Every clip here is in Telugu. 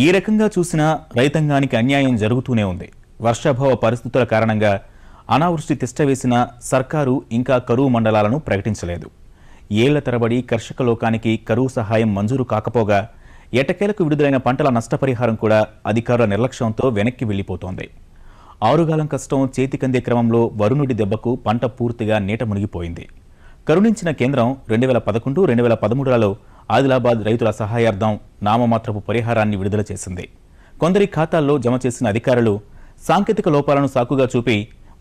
ఈ రకంగా చూసినా రైతాంగానికి అన్యాయం జరుగుతూనే ఉంది. వర్షాభావ పరిస్థితుల కారణంగా అనావృష్టి తిష్టవేసిన సర్కారు ఇంకా కరువు మండలాలను ప్రకటించలేదు. ఏళ్ల తరబడి కర్షక లోకానికి కరువు సహాయం మంజూరు కాకపోగా ఎటకేలకు విడుదలైన పంటల నష్టపరిహారం కూడా అధికారుల నిర్లక్ష్యంతో వెనక్కి వెళ్లిపోతోంది. ఆరుగాలం కష్టం చేతికందే క్రమంలో వరుణుడి దెబ్బకు పంట పూర్తిగా నీట మునిగిపోయింది. కరుణించిన కేంద్రం 2011-2013లలో ఆదిలాబాద్ రైతుల సహాయార్థం నామమాత్రపు పరిహారాన్ని విడుదల చేసింది. కొందరి ఖాతాల్లో జమ చేసిన అధికారులు సాంకేతిక లోపాలను సాకుగా చూపి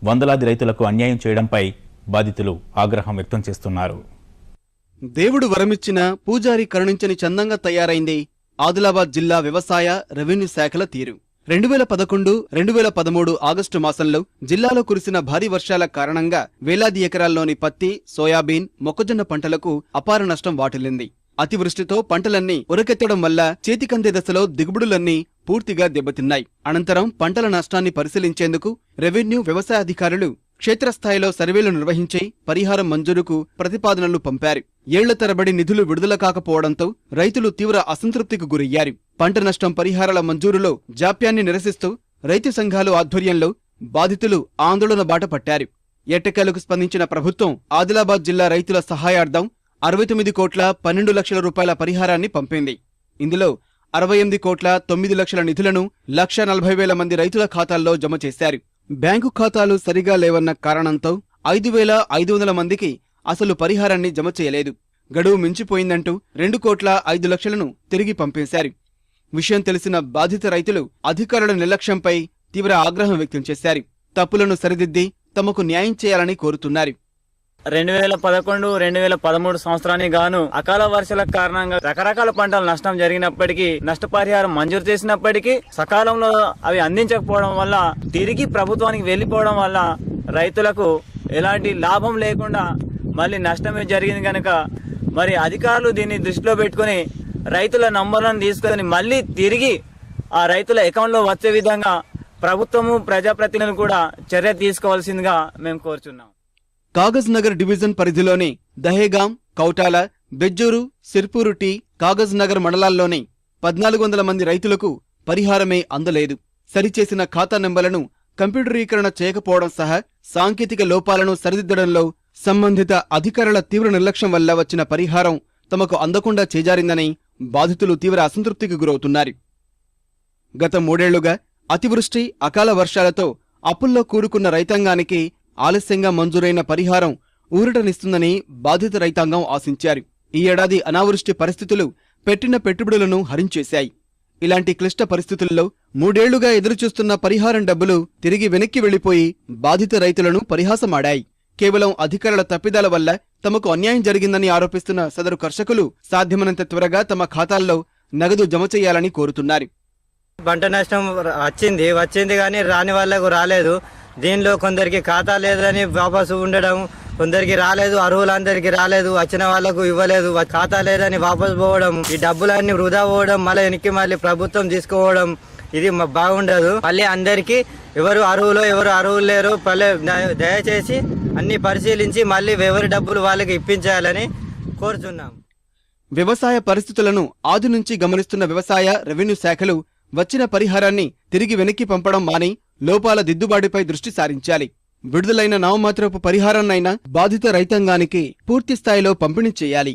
వందలాది రైతులకు అన్యాయం చేయడంపై బాధితులు ఆగ్రహం వ్యక్తం చేస్తున్నారు. దేవుడు వరమిచ్చిన పూజారి కరుణించని చందంగా తయారైంది ఆదిలాబాద్ జిల్లా వ్యవసాయ రెవెన్యూ శాఖల తీరు. 2011-2013 ఆగస్టు మాసంలో జిల్లాలో కురిసిన భారీ వర్షాల కారణంగా వేలాది ఎకరాల్లోని పత్తి, సోయాబీన్, మొక్కజొన్న పంటలకు అపార నష్టం వాటిల్లింది. అతివృష్టితో పంటలన్నీ ఉరకెత్తడం వల్ల చేతికందే దశలో దిగుబడులన్నీ పూర్తిగా దెబ్బతిన్నాయి. అనంతరం పంటల నష్టాన్ని పరిశీలించేందుకు రెవెన్యూ వ్యవసాయ అధికారులు క్షేత్రస్థాయిలో సర్వేలు నిర్వహించి పరిహారం మంజూరుకు ప్రతిపాదనలు పంపారు. ఏళ్ల తరబడి నిధులు విడుదల కాకపోవడంతో రైతులు తీవ్ర అసంతృప్తికి గురయ్యారు. పంట నష్టం పరిహారాల మంజూరులో జాప్యాన్ని నిరసిస్తూ రైతు సంఘాలు ఆధ్వర్యంలో బాధితులు ఆందోళన బాట పట్టారు. ఎట్టకేలకు స్పందించిన ప్రభుత్వం ఆదిలాబాద్ జిల్లా రైతుల సహాయార్థం 69,12,00,000 రూపాయల పరిహారాన్ని పంపింది. ఇందులో 68,09,00,000 నిధులను 1,40,000 మంది రైతుల ఖాతాల్లో జమ చేశారు. బ్యాంకు ఖాతాలు సరిగా లేవన్న కారణంతో 5,500 మందికి అసలు పరిహారాన్ని జమ చేయలేదు. గడువు మించిపోయిందంటూ 2,05,00,000ను తిరిగి పంపేశారు. విషయం తెలిసిన బాధిత రైతులు అధికారుల నిర్లక్ష్యంపై తీవ్ర ఆగ్రహం వ్యక్తం చేశారు. తప్పులను సరిదిద్ది తమకు న్యాయం చేయాలని కోరుతున్నారు. 2011-2013 సంవత్సరానికి గాను అకాల వర్షాల కారణంగా రకరకాల పంటల నష్టం జరిగినప్పటికీ నష్టపరిహారం మంజూరు చేసినప్పటికీ సకాలంలో అవి అందించకపోవడం వల్ల తిరిగి ప్రభుత్వానికి వెళ్లిపోవడం వల్ల రైతులకు ఎలాంటి లాభం లేకుండా మళ్ళీ నష్టమే జరిగింది కనుక మరి అధికారులు దీన్ని దృష్టిలో పెట్టుకుని రైతుల నంబర్లను తీసుకొని మళ్ళీ తిరిగి ఆ రైతుల అకౌంట్లో వచ్చే విధంగా ప్రభుత్వము ప్రజాప్రతినిధులు కూడా చర్య తీసుకోవాల్సిందిగా మేము కోరుచున్నాం. కాగజ్ నగర్ డివిజన్ పరిధిలోని దహేగాం, కౌటాల, బెజ్జూరు, సిర్పూరు టీ, కాగజ్ నగర్ మండలాల్లోని 1,400 మంది రైతులకు పరిహారమే అందలేదు. సరిచేసిన ఖాతా నెంబర్లను కంప్యూటరీకరణ చేయకపోవడం సహా సాంకేతిక లోపాలను సరిదిద్దడంలో సంబంధిత అధికారుల తీవ్ర నిర్లక్ష్యం వల్ల వచ్చిన పరిహారం తమకు అందకుండా చేజారిందని బాధితులు తీవ్ర అసంతృప్తికి గురవుతున్నారు. గత 3 ఏళ్లుగా అతివృష్టి, అకాల వర్షాలతో అప్పుల్లో కూరుకున్న రైతాంగానికి ఆలస్యంగా మంజూరైన పరిహారం ఊరటనిస్తుందని బాధిత రైతాంగం ఆశించారు. ఈ ఏడాది అనావృష్టి పరిస్థితులు పెట్టిన పెట్టుబడులను హరించేశాయి. ఇలాంటి క్లిష్ట పరిస్థితుల్లో 3 ఏళ్లుగా ఎదురుచూస్తున్న పరిహారం డబ్బులు తిరిగి వెనక్కి వెళ్లిపోయి బాధిత రైతులను పరిహాసమాడాయి. కేవలం అధికారుల తప్పిదాల వల్ల తమకు అన్యాయం జరిగిందని ఆరోపిస్తున్న సదరు కర్షకులు సాధ్యమైనంత త్వరగా తమ ఖాతాల్లో నగదు జమ చేయాలని కోరుతున్నారు. పంట నష్టం వచ్చింది కానీ రాని వాళ్లకు రాలేదు. దీనిలో కొందరికి ఖాతా లేదని వాపసు ఉండడం, కొందరికి రాలేదు, అర్హులందరికీ రాలేదు, వచ్చిన వాళ్లకు ఇవ్వలేదు, ఖాతా లేదని వాపసు పోవడం, ఈ డబ్బులన్నీ వృధా పోవడం, మళ్ళీ ప్రభుత్వం తీసుకోవడం, ఇది బాగుండదు. మళ్ళీ అందరికీ ఎవరు అర్హులు ఎవరు అర్హులు లేరు దయచేసి అన్ని పరిశీలించి మళ్ళీ ఎవరి డబ్బులు వాళ్ళకి ఇప్పించాలని కోరుతున్నాం. వ్యవసాయ పరిస్థితులను ఆది నుంచి గమనిస్తున్న వ్యవసాయ రెవెన్యూ శాఖలు వచ్చిన పరిహారాన్ని తిరిగి వెనక్కి పంపడం మాని లోపాల దిద్దుబాటుపై దృష్టి సారించాలి. విడుదలైన నామమాత్రపు పరిహారాన్నైనా బాధిత రైతాంగానికి పూర్తి స్థాయిలో పంపిణీ చేయాలి.